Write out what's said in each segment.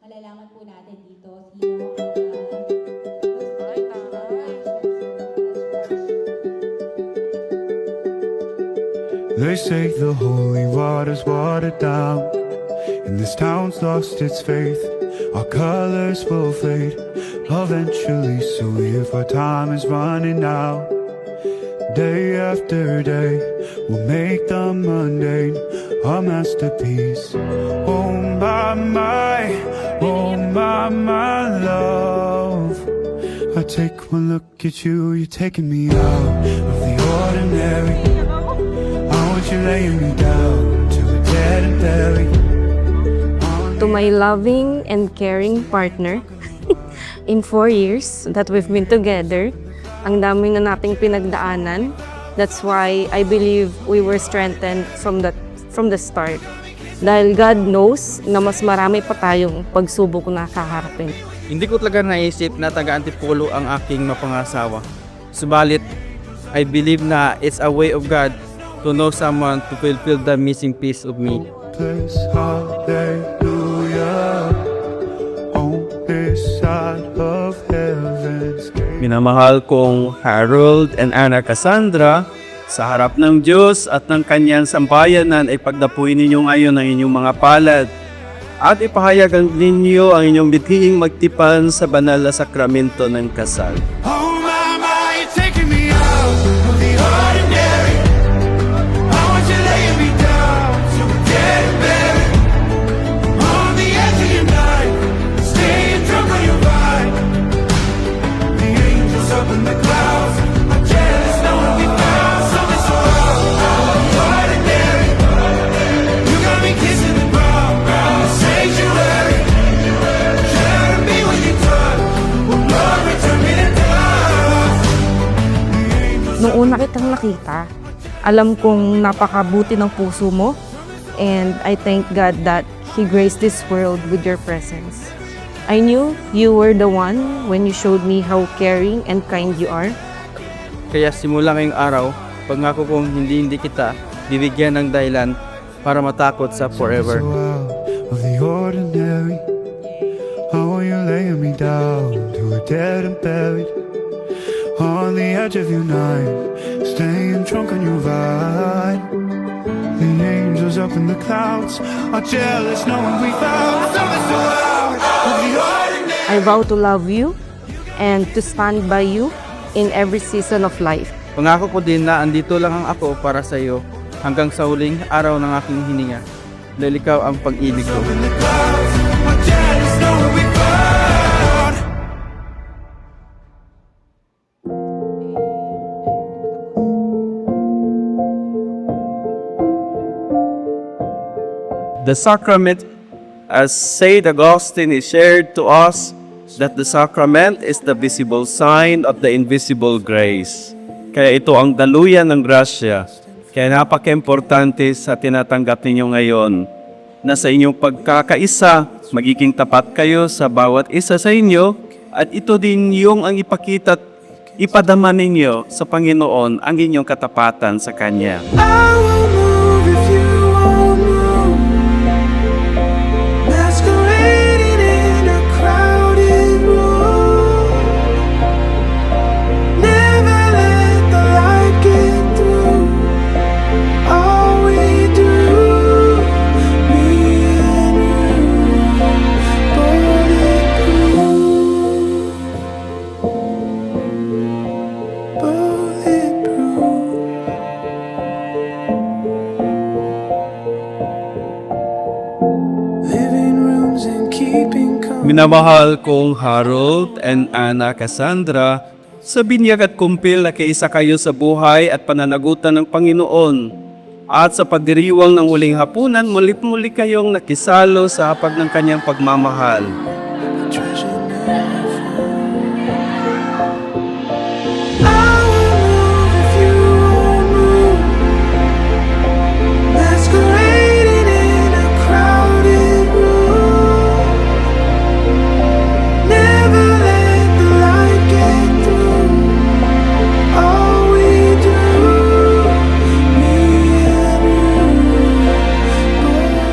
malalaman po natin dito sino They say the holy water's watered down, and this town's lost its faith. Our colors will fade eventually, so if our time is running out, day after day, we'll make the mundane a masterpiece. Oh my love, I take one look at you, you're taking me out of the ordinary. You're laying me down to a dead and buried. To my loving and caring partner, in 4 years that we've been together, ang dami na nating pinagdaanan. That's why I believe we were strengthened from the start. Dahil God knows na mas marami pa tayong pagsubok na kaharapin. Hindi ko talaga naisip na taga-Antipolo ang aking mapangasawa. Subalit, I believe na it's a way of God to know someone to fulfill the missing piece of me. Hallelujah, on this side of heaven's gate. Minamahal kong Harold and Ana Cassandra, sa harap ng Diyos at ng kanyang sambayanan ay pagdapuin ninyo ngayon ang inyong mga palad at ipahayagan ninyo ang inyong bithing magtipan sa banal na sakramento ng kasal. Oh my, you're taking me out of the ordinary. I want you laying me down to a dead and buried. On the edge of your night, staying drunk on your vine. The angels up in the clouds are jealous knowing we found something so ordinary. You got me kissing the ground, sanctuary. Sharing me when you touch, will love return me to dust. Nung una kitang nakita, alam kong napakabuti ng puso mo, and I thank God that He graced this world with your presence. I knew you were the one when you showed me how caring and kind you are. Kaya simula ngayong araw, pangako kong hindi kita bibigyan ng dahilan para matakot sa forever. So out of the ordinary, how are you laying me down to a dead and buried? On the edge of your night, staying drunk on your vine. The angels up in the clouds are jealous knowing we found something so out of the ordinary. I vow to love you and to stand by you in every season of life. Pangako ko din na andito lang ang ako para sa iyo hanggang sa huling araw ng aking hininga. Dahil ikaw ang pag-ibig ko. In the clouds are jealous knowing we found. The sacrament, as Saint Augustine is shared to us, that the sacrament is the visible sign of the invisible grace. Kaya ito ang daluyan ng grasya. Kaya napaka-importante sa tinatanggap ninyo ngayon na sa inyong pagkakaisa, magiging tapat kayo sa bawat isa sa inyo at ito din yung ang ipakita at ipadama ninyo sa Panginoon ang inyong katapatan sa Kanya. I will move if you won't move. Masquerading in a crowded room. Never let the light get through. All we do, me and you, bulletproof. Bulletproof. Living rooms and keeping company. Minamahal kong Harold and Ana Cassandra, sa binyag at kumpil na kaisa kayo sa buhay at pananagutan ng Panginoon. At sa pagdiriwang ng huling hapunan, muli kayong nakisalo sa hapag ng kanyang pagmamahal. Treasure never I will move if you won't move. Masquerading in a crowded room. Never let the light get through. All we do, me and you.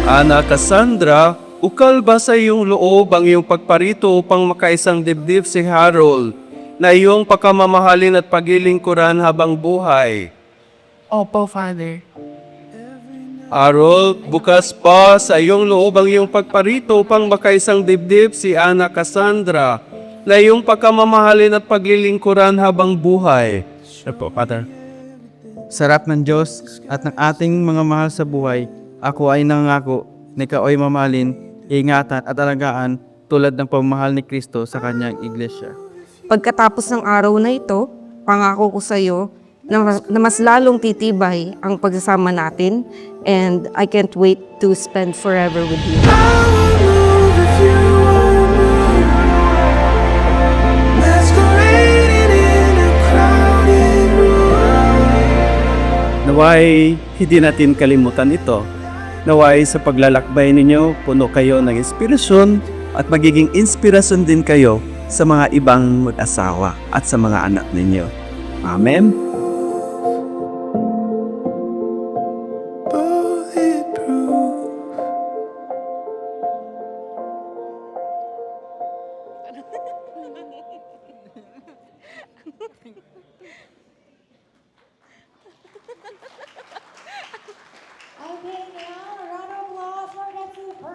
Ana Cassandra, Ukal ba sa iyong loob ang iyong pagparito upang makaisang dibdib si Harold na iyong pagkamamahalin at paglilingkuran habang buhay? Opo, Father. Harold, bukas pa sa iyong loob ang iyong pagparito upang makaisang dibdib si Ana Cassandra na iyong pagkamamahalin at paglilingkuran habang buhay. Opo, Father. Sarap ng Diyos at ng ating mga mahal sa buhay, ako ay nangako na ikaw ay mamahalin, ingatan at alagaan tulad ng pamahal ni Kristo sa kanyang iglesia. Pagkatapos ng araw na ito, pangako ko sa iyo na mas lalong titibay ang pagsasama natin, and I can't wait to spend forever with you. Naway, hindi natin kalimutan ito. Naway, sa paglalakbay ninyo, puno kayo ng inspirasyon at magiging inspirasyon din kayo sa mga ibang mag-asawa at sa mga anak ninyo. Amen?